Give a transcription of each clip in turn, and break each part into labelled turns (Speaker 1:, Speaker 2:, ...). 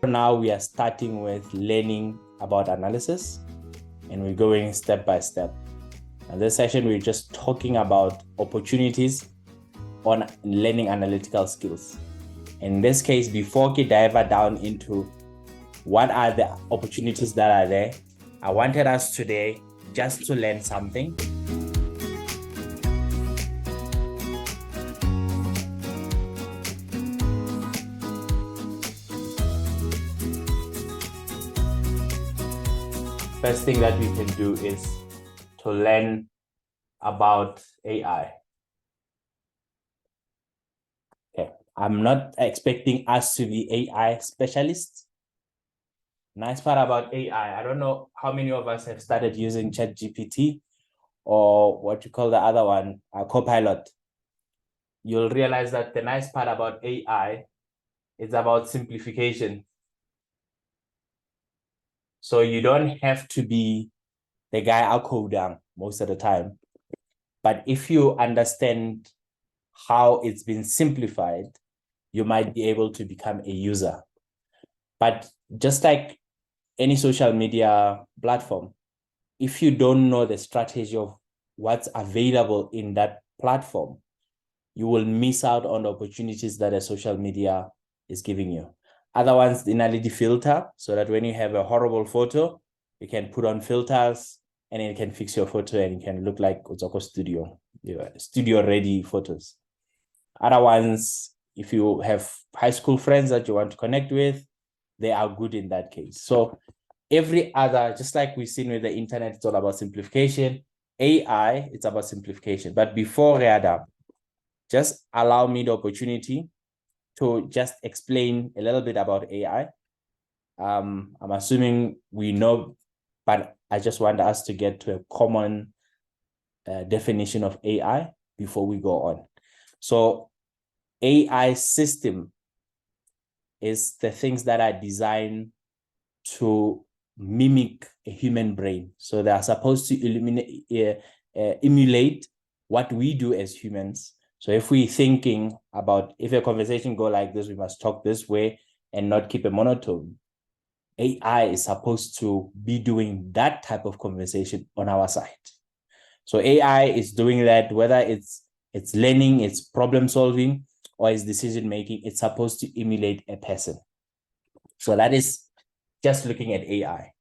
Speaker 1: Now we are starting with learning about analysis, and we're going step by step. In this session, we're just talking about opportunities on learning analytical skills. In this case, before we dive down into what are the opportunities that are there, I wanted us today just to learn something. First thing that we can do is to learn about AI. Okay, I'm not expecting us to be AI specialists. Nice part about AI, I don't know how many of us have started using ChatGPT or what you call the other one, Copilot. You'll realize that the nice part about AI is about simplification. So you don't have to be the guy out coding most of the time. But if you understand how it's been simplified, you might be able to become a user. But just like any social media platform, if you don't know the strategy of what's available in that platform, you will miss out on the opportunities that a social media is giving you. Other ones, the analytic filter, so that when you have a horrible photo, you can put on filters and it can fix your photo and it can look like Otsoko Studio, studio ready photos. Other ones, if you have high school friends that you want to connect with, they are good in that case. So every other, just like we've seen with the internet, it's all about simplification. AI, it's about simplification. But before Reada, just allow me the opportunity to just explain a little bit about AI. I'm assuming we know, but I just want us to get to a common definition of AI before we go on. So AI system is the things that are designed to mimic a human brain. So they are supposed to emulate what we do as humans. So if we're thinking about, if a conversation go like this, we must talk this way and not keep a monotone. AI is supposed to be doing that type of conversation on our side. So AI is doing that, whether it's learning, it's problem solving, or it's decision making, it's supposed to emulate a person. So that is just looking at AI.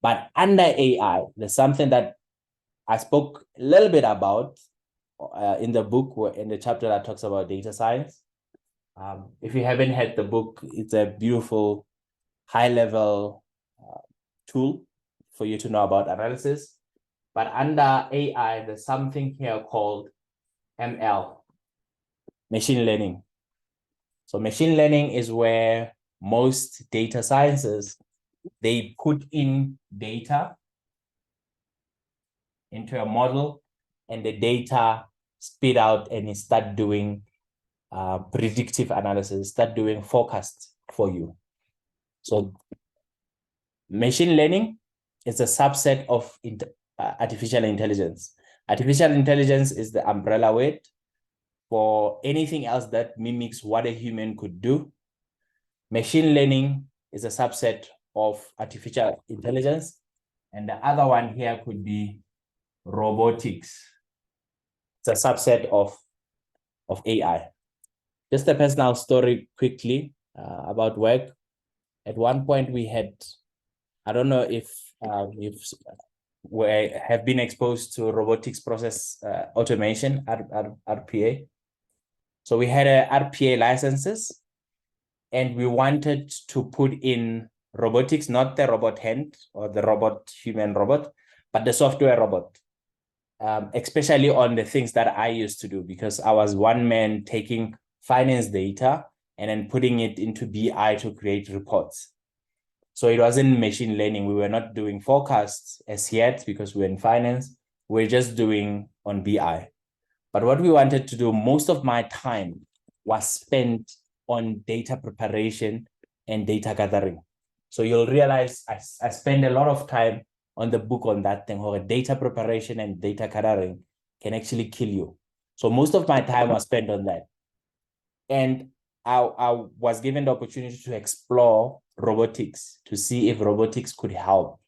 Speaker 1: But under AI, there's something that I spoke a little bit about in the book, in the chapter that talks about data science. If you haven't had the book, it's a beautiful high-level tool for you to know about analysis. But under AI, there's something here called ML, machine learning. So machine learning is where most data sciences, they put in data into a model and the data spit out and start doing predictive analysis, start doing forecasts for you. So machine learning is a subset of artificial intelligence. Artificial intelligence is the umbrella word for anything else that mimics what a human could do. Machine learning is a subset of artificial intelligence. And the other one here could be robotics. It's a subset of AI. Just a personal story quickly about work. At one point we had, I don't know if we have been exposed to robotics process automation, RPA. So we had RPA licenses and we wanted to put in robotics, not the robot hand or the robot human robot, but the software robot. Especially on the things that I used to do, because I was one man taking finance data and then putting it into BI to create reports. So it wasn't machine learning. We were not doing forecasts as yet because we're in finance. We're just doing on BI. But what we wanted to do, most of my time was spent on data preparation and data gathering. So you'll realize I spend a lot of time on the book on that thing, or data preparation and data gathering can actually kill you. So most of my time was spent on that. And I was given the opportunity to explore robotics, to see if robotics could help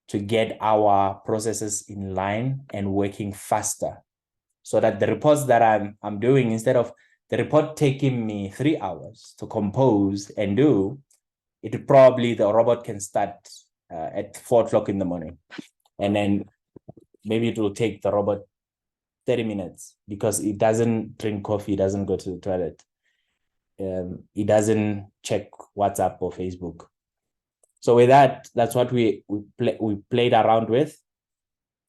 Speaker 1: to get our processes in line and working faster, so that the reports that I'm doing, instead of the report taking me 3 hours to compose and do, it probably the robot can start at 4 o'clock in the morning, and then maybe it will take the robot 30 minutes because it doesn't drink coffee, it doesn't go to the toilet, it doesn't check WhatsApp or Facebook. So with that, that's what we played around with.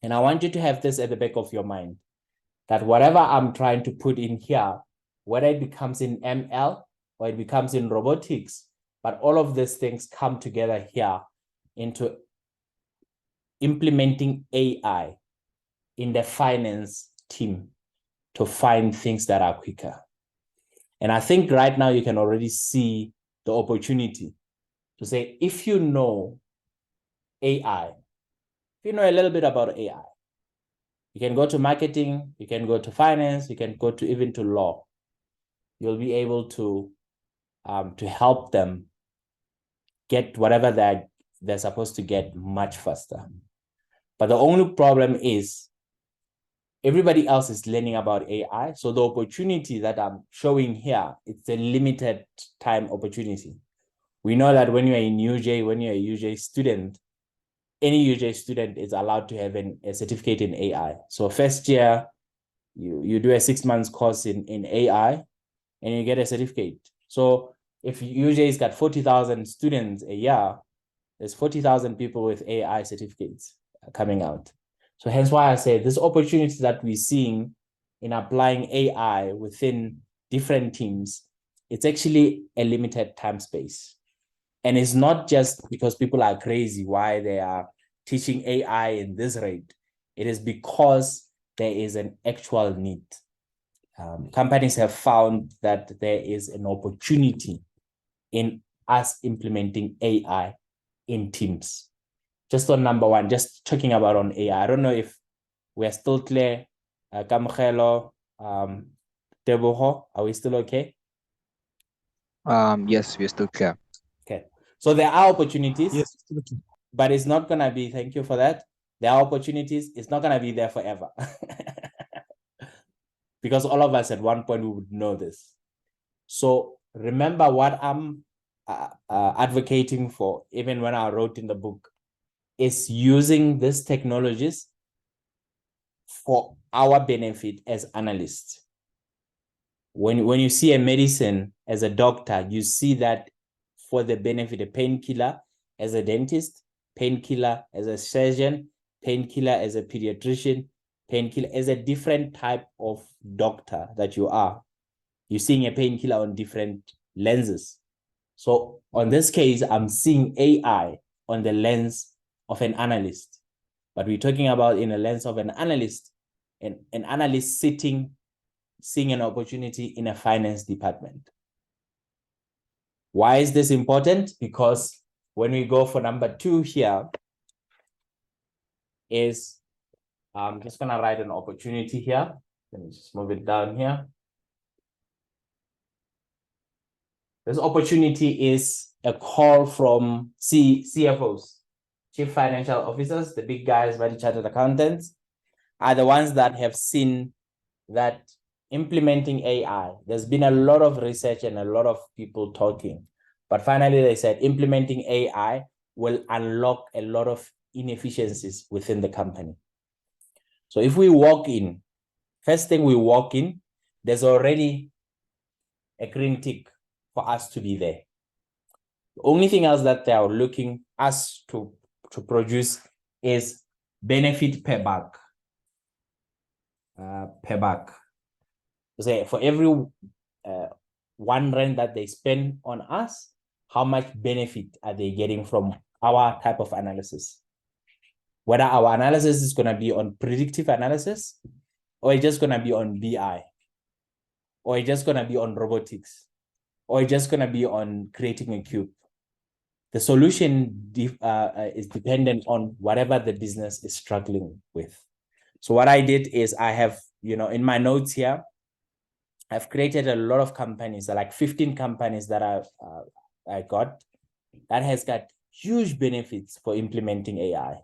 Speaker 1: And I want you to have this at the back of your mind, that whatever I'm trying to put in here, whether it becomes in ML or it becomes in robotics, but all of these things come together here into implementing AI in the finance team to find things that are quicker. And I think right now you can already see the opportunity to say, if you know AI, if you know a little bit about AI, you can go to marketing, you can go to finance, you can go to even to law. You'll be able to help them get whatever they're supposed to get much faster. But the only problem is everybody else is learning about AI. So the opportunity that I'm showing here, it's a limited time opportunity. We know that when you're in UJ, when you're a UJ student, any UJ student is allowed to have a certificate in AI. So first year, you do a 6 months course in AI and you get a certificate. So if UJ's got 40,000 students a year, there's 40,000 people with AI certificates coming out. So hence why I say this opportunity that we're seeing in applying AI within different teams, it's actually a limited time space. And it's not just because people are crazy why they are teaching AI in this rate. It is because there is an actual need. Companies have found that there is an opportunity in us implementing AI in teams. Just on number one, just talking about on AI. I don't know if we're still clear. Kamkhelo, Teboho, are we still okay?
Speaker 2: Yes, we're still clear.
Speaker 1: Okay. So there are opportunities.
Speaker 3: Yes, still okay.
Speaker 1: But it's not going to be, thank you for that. There are opportunities. It's not going to be there forever. Because all of us at one point, we would know this. So remember what I'm advocating for, even when I wrote in the book, is using these technologies for our benefit as analysts. When you see a medicine as a doctor, you see that for the benefit, a painkiller as a dentist, painkiller as a surgeon, painkiller as a pediatrician, painkiller as a different type of doctor that you are. You're seeing a painkiller on different lenses. So on this case, I'm seeing AI on the lens of an analyst. But we're talking about in a lens of an analyst, an analyst seeing an opportunity in a finance department. Why is this important? Because when we go for number 2 here, is I'm just going to write an opportunity here. Let me just move it down here. This opportunity is a call from CFOs, Chief Financial Officers, the big guys, value chartered accountants, are the ones that have seen that implementing AI, there's been a lot of research and a lot of people talking, but finally they said implementing AI will unlock a lot of inefficiencies within the company. So if we walk in, first thing we walk in, there's already a green tick for us to be there. The only thing else that they are looking us to produce is benefit per bag. Say for every 1 rand that they spend on us, how much benefit are they getting from our type of analysis? Whether our analysis is going to be on predictive analysis, or it's just going to be on BI, or it's just going to be on robotics, or it's just going to be on creating a cube. The solution is dependent on whatever the business is struggling with. So what I did is I have, in my notes here, I've created a lot of companies, like 15 companies that I got, that has got huge benefits for implementing AI.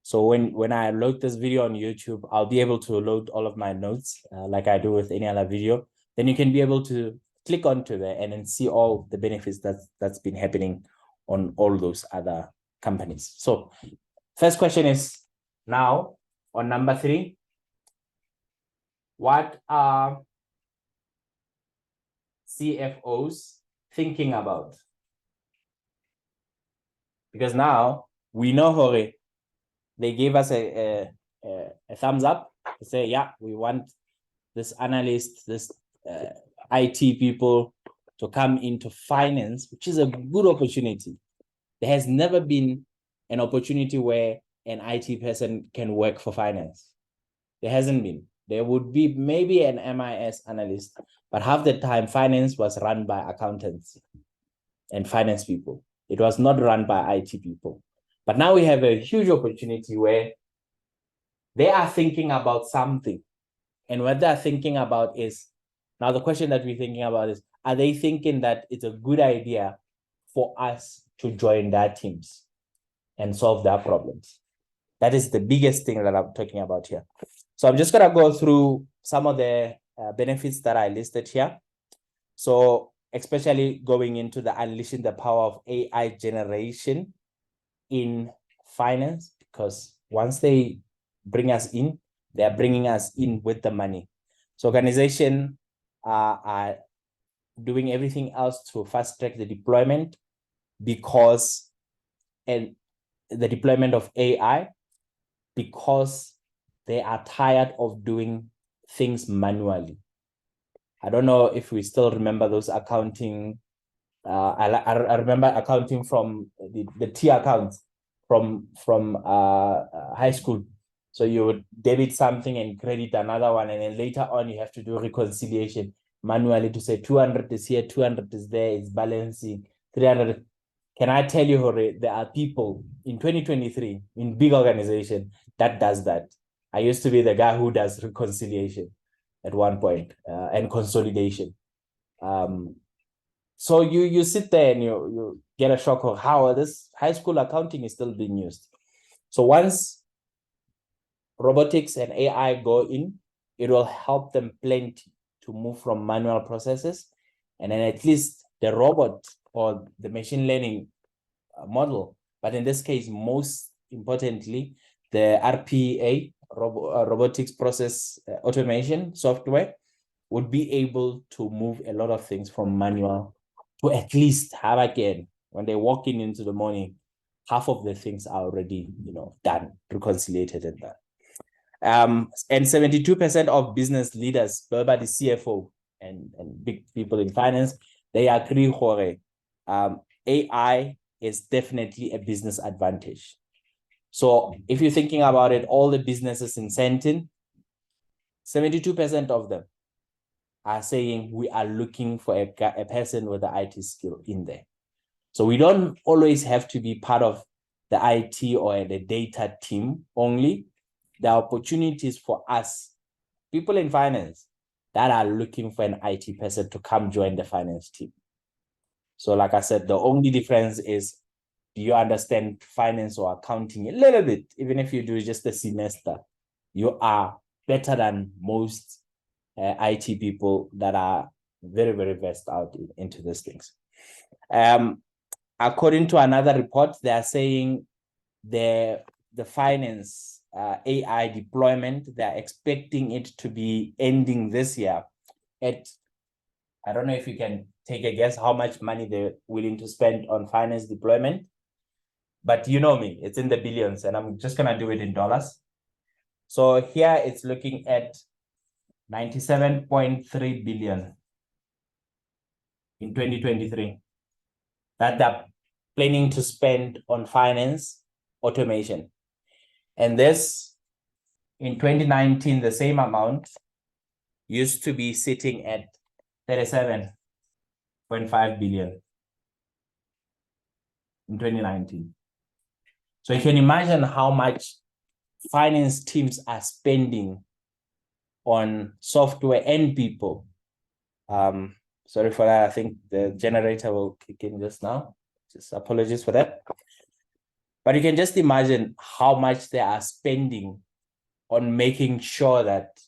Speaker 1: So when I load this video on YouTube, I'll be able to load all of my notes like I do with any other video. Then you can be able to click onto there and then see all the benefits that's been happening on all those other companies. So first question is now on number 3. What are CFOs thinking about? Because now we know Hore, they gave us a thumbs up to say, yeah, we want this analyst, this IT people to come into finance, which is a good opportunity. There has never been an opportunity where an IT person can work for finance. There hasn't been. There would be maybe an MIS analyst, but half the time finance was run by accountants and finance people. It was not run by IT people. But now we have a huge opportunity where they are thinking about something. And what they're thinking about is, now the question that we're thinking about is, are they thinking that it's a good idea for us to join their teams and solve their problems? That is the biggest thing that I'm talking about here. So I'm just going to go through some of the benefits that I listed here. So especially going into the unleashing the power of AI generation in finance, because once they bring us in, they are bringing us in with the money. So organizations are doing everything else to fast track the deployment because and the deployment of AI, because they are tired of doing things manually. I don't know if we still remember those accounting. I remember accounting from the T accounts from high school. So you would debit something and credit another one, and then later on you have to do reconciliation manually to say 200 is here, 200 is there, it's balancing 300. Can I tell you, Jorge, there are people in 2023 in big organization that does that. I used to be the guy who does reconciliation at one point and consolidation. So you sit there and you get a shock of how this high school accounting is still being used. So once robotics and AI go in, it will help them plenty to move from manual processes. And then at least the robot or the machine learning model, but in this case, most importantly, the RPA, robotics process automation software, would be able to move a lot of things from manual to at least have again, when they walk in into the morning, half of the things are already, done, reconciliated and done. And 72% of business leaders, by the CFO and big people in finance, they agree, Jorge, AI is definitely a business advantage. So if you're thinking about it, all the businesses in Sentin, 72% of them are saying we are looking for a person with the IT skill in there. So we don't always have to be part of the IT or the data team only. There are opportunities for us, people in finance, that are looking for an IT person to come join the finance team. So like I said, the only difference is, do you understand finance or accounting a little bit? Even if you do just a semester, you are better than most IT people that are very, very versed out into these things. According to another report, they are saying the finance AI deployment, they're expecting it to be ending this year at, I don't know if you can take a guess how much money they're willing to spend on finance deployment, but you know me, it's in the billions, and I'm just going to do it in dollars. So here it's looking at 97.3 billion in 2023 that they're planning to spend on finance automation. And this, in 2019, the same amount used to be sitting at 37.5 billion in 2019. So you can imagine how much finance teams are spending on software and people Sorry for that. I think the generator will kick in just now. Just apologies for that. But you can just imagine how much they are spending on making sure that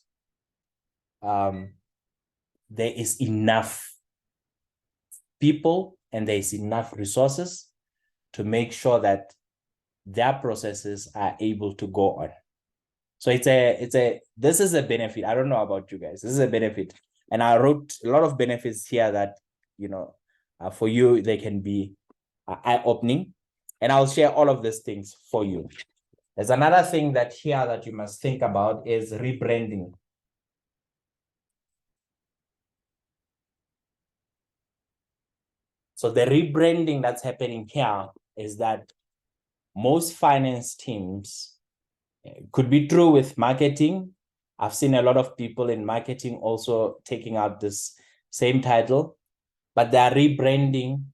Speaker 1: there is enough people and there is enough resources to make sure that their processes are able to go on. So this is a benefit. I don't know about you guys. This is a benefit. And I wrote a lot of benefits here that, for you, they can be eye-opening. And I'll share all of these things for you. There's another thing that here that you must think about is rebranding. So the rebranding that's happening here is that most finance teams could be true with marketing. I've seen a lot of people in marketing also taking out this same title, but they're rebranding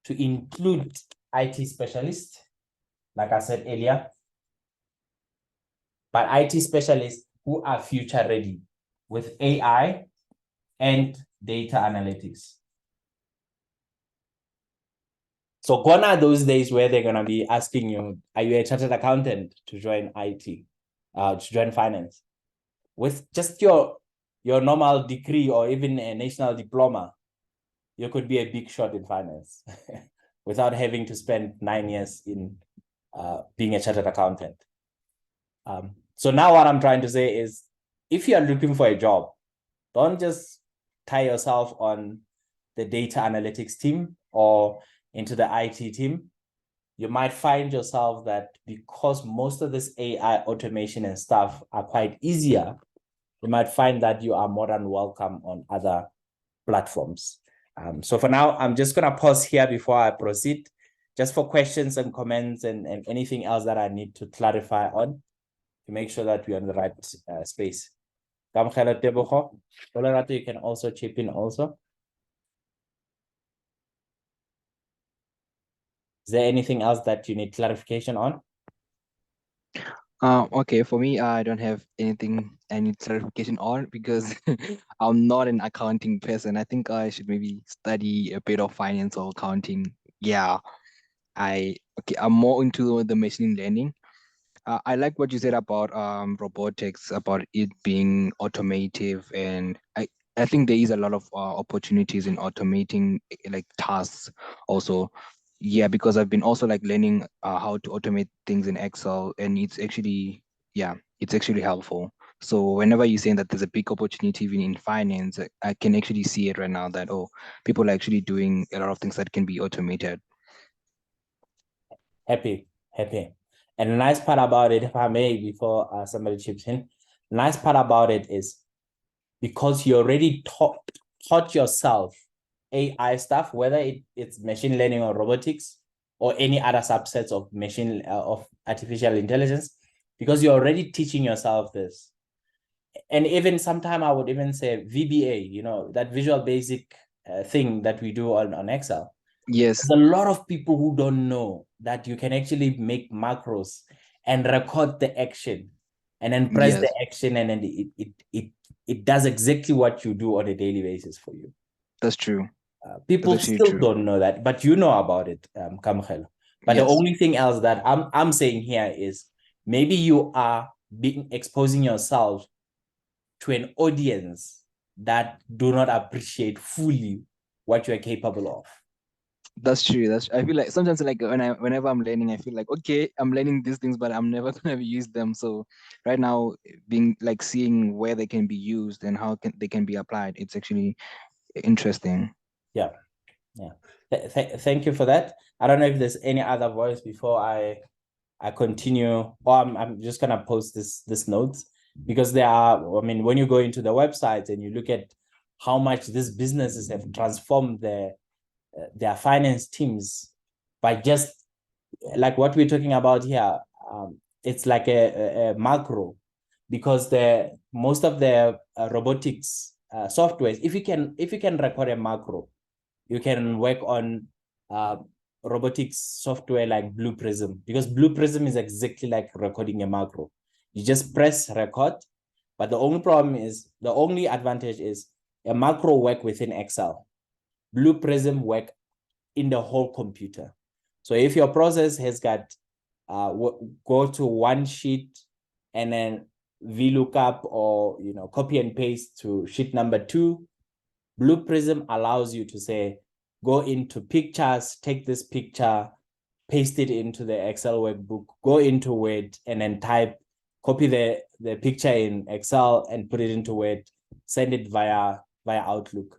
Speaker 1: to include IT specialists, like I said earlier, but IT specialists who are future ready with AI and data analytics. So gone are those days where they're going to be asking you, are you a chartered accountant to join IT, to join finance? With just your normal degree or even a national diploma, you could be a big shot in finance without having to spend 9 years in being a chartered accountant. So now what I'm trying to say is, if you are looking for a job, don't just tie yourself on the data analytics team or into the IT team. You might find yourself that because most of this AI automation and stuff are quite easier, you might find that you are more than welcome on other platforms. So for now, I'm just going to pause here before I proceed, just for questions and comments and anything else that I need to clarify on to make sure that we're in the right space. You can also chip in also. Is there anything else that you need clarification on?
Speaker 2: Okay, for me, I don't have anything I need clarification on because I'm not an accounting person. I think I should maybe study a bit of finance or accounting. Yeah, I'm more into the machine learning. I like what you said about robotics, about it being automative, and I think there is a lot of opportunities in automating like tasks also. Yeah, because I've been also like learning how to automate things in Excel, and it's actually helpful. So whenever you're saying that there's a big opportunity even in finance, I can actually see it right now that people are actually doing a lot of things that can be automated.
Speaker 1: Happy. And the nice part about it, if I may, before somebody chips in, the nice part about it is because you already taught yourself AI stuff, whether it's machine learning or robotics or any other subsets of of artificial intelligence, because you're already teaching yourself this. And even sometime I would even say VBA, that visual basic thing that we do on Excel.
Speaker 2: Yes,
Speaker 1: There's a lot of people who don't know that you can actually make macros and record the action and then press the
Speaker 2: yes,
Speaker 1: action, and then it does exactly what you do on a daily basis for you.
Speaker 2: that's true. That's
Speaker 1: People
Speaker 2: actually
Speaker 1: still
Speaker 2: true.
Speaker 1: don't know that, but you know about it, Kamkhelo. But the
Speaker 2: Yes.
Speaker 1: only thing else that I'm saying here is maybe you are exposing yourself to an audience that do not appreciate fully what you are capable of.
Speaker 2: That's true. I feel like sometimes like whenever I'm learning, I feel like okay, I'm learning these things, but I'm never gonna use them. So right now, being like seeing where they can be used and how they can be applied, it's actually interesting.
Speaker 1: Yeah. Thank you for that. I don't know if there's any other voice before I continue, or I'm just gonna post this notes, because there are, I mean, when you go into the website and you look at how much these businesses have transformed their finance teams by just like what we're talking about here. It's like a macro, because most of the robotics softwares, if you can record a macro, you can work on robotics software like Blue Prism, because Blue Prism is exactly like recording a macro. You just press record, but the only advantage is A macro work within Excel. Blue Prism work in the whole computer. So if your process has got go to one sheet and then VLOOKUP or copy and paste to sheet number 2, Blue Prism allows you to say, go into pictures, take this picture, paste it into the Excel workbook, go into Word, and then copy the picture in Excel and put it into Word, send it via Outlook.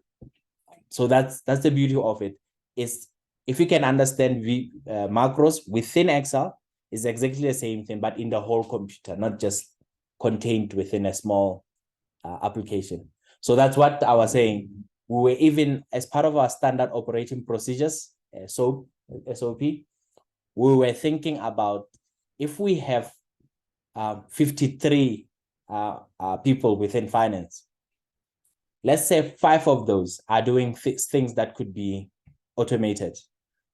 Speaker 1: So that's the beauty of it. Is if you can understand macros within Excel, it's exactly the same thing, but in the whole computer, not just contained within a small application. So that's what I was saying. We were even, as part of our standard operating procedures, SOP, we were thinking about if we have 53 people within finance, let's say 5 of those are doing things that could be automated.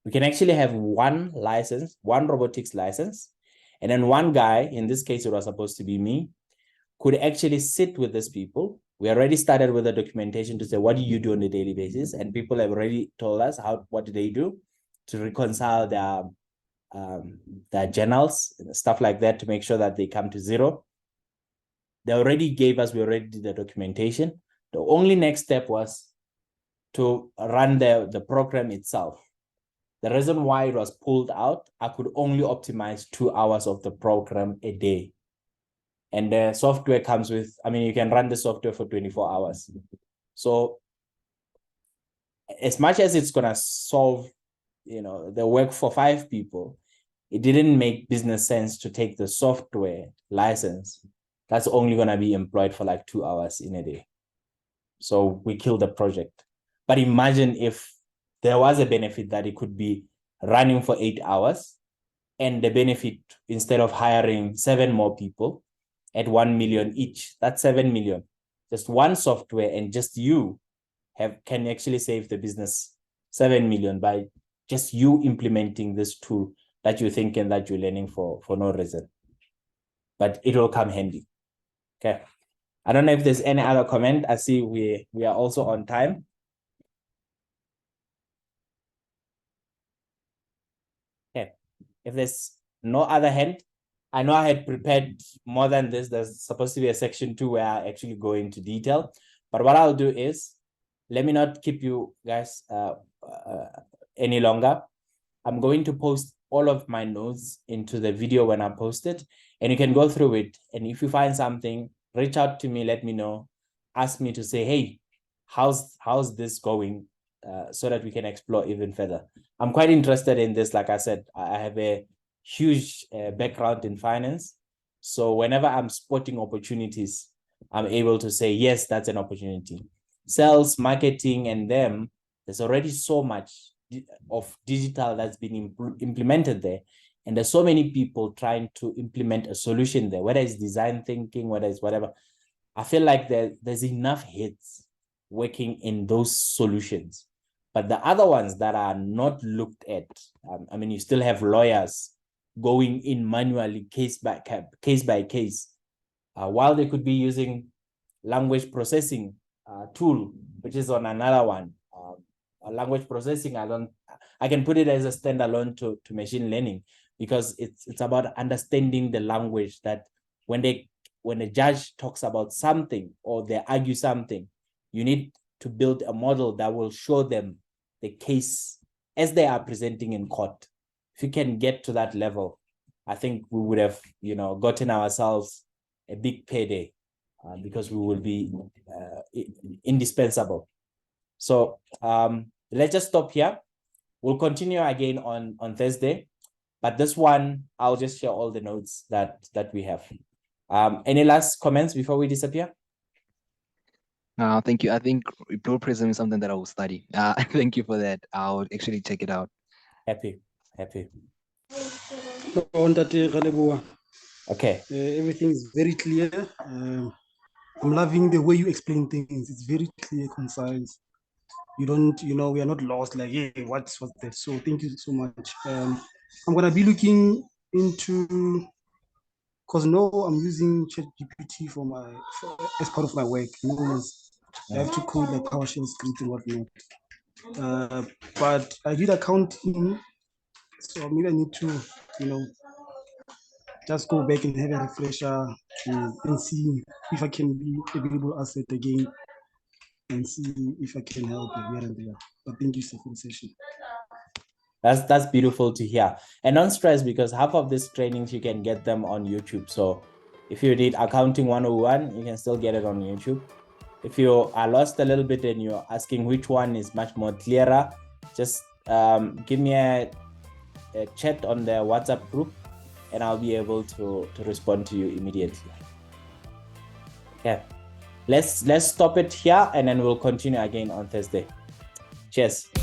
Speaker 1: We can actually have one license, one robotics license, and then one guy, in this case, it was supposed to be me, could actually sit with these people. We already started with the documentation to say, what do you do on a daily basis? And people have already told us what do they do to reconcile their journals, stuff like that, to make sure that they come to zero. We already did the documentation. The only next step was to run the program itself. The reason why it was pulled out, I could only optimize 2 hours of the program a day. And the software comes with, you can run the software for 24 hours. So as much as it's going to solve, the work for 5 people, it didn't make business sense to take the software license. That's only going to be employed for like 2 hours in a day. So we killed the project. But imagine if there was a benefit that it could be running for 8 hours, and the benefit, instead of hiring 7 more people at 1 million each, that's 7 million. Just one software, and just you can actually save the business 7 million by just you implementing this tool that you're thinking that you're learning for no reason. But it will come handy. Okay. I don't know if there's any other comment. I see we are also on time. Okay. If there's no other hand, I know I had prepared more than this. There's supposed to be a section 2 where I actually go into detail. But what I'll do is, let me not keep you guys any longer. I'm going to post all of my notes into the video when I post it, and you can go through it. And if you find something, reach out to me, let me know, ask me to say, hey, how's this going, so that we can explore even further. I'm quite interested in this. Like I said, I have a huge background in finance. So whenever I'm spotting opportunities, I'm able to say, yes, that's an opportunity. Sales, marketing, and them, there's already so much of digital that's been implemented there. And there's so many people trying to implement a solution there, whether it's design thinking, whether it's whatever. I feel like there's enough heads working in those solutions. But the other ones that are not looked at, you still have lawyers going in manually, case by case, while they could be using language processing tool, which is on another one. Language processing, I can put it as a standalone to machine learning, because it's about understanding the language, that when a judge talks about something or they argue something, you need to build a model that will show them the case as they are presenting in court. If you can get to that level, I think we would have, gotten ourselves a big payday, because we will be indispensable. So let's just stop here. We'll continue again on Thursday, but this one, I'll just share all the notes that we have. Any last comments before we disappear?
Speaker 2: Thank you. I think Blue Prism is something that I will study. Thank you for that. I'll actually check it out.
Speaker 1: Happy. Okay.
Speaker 3: Everything is very clear. I'm loving the way you explain things. It's very clear, concise. You don't, we are not lost. Like, hey, what's that? So thank you so much. I'm gonna be looking into, because now I'm using ChatGPT as part of my work. I have to code like PowerShell script and whatnot. But I did accounting, so maybe I need to, just go back and have a refresher and see if I can be a valuable asset again and see if I can help here and there. But thank you, sir, for the session.
Speaker 1: That's beautiful to hear. And don't stress, because half of these trainings you can get them on YouTube. So if you need accounting 101, you can still get it on YouTube. If you are lost a little bit and you're asking which one is much more clearer, just give me a chat on the WhatsApp group and I'll be able to respond to you immediately. Okay, let's stop it here and then we'll continue again on Thursday. Cheers.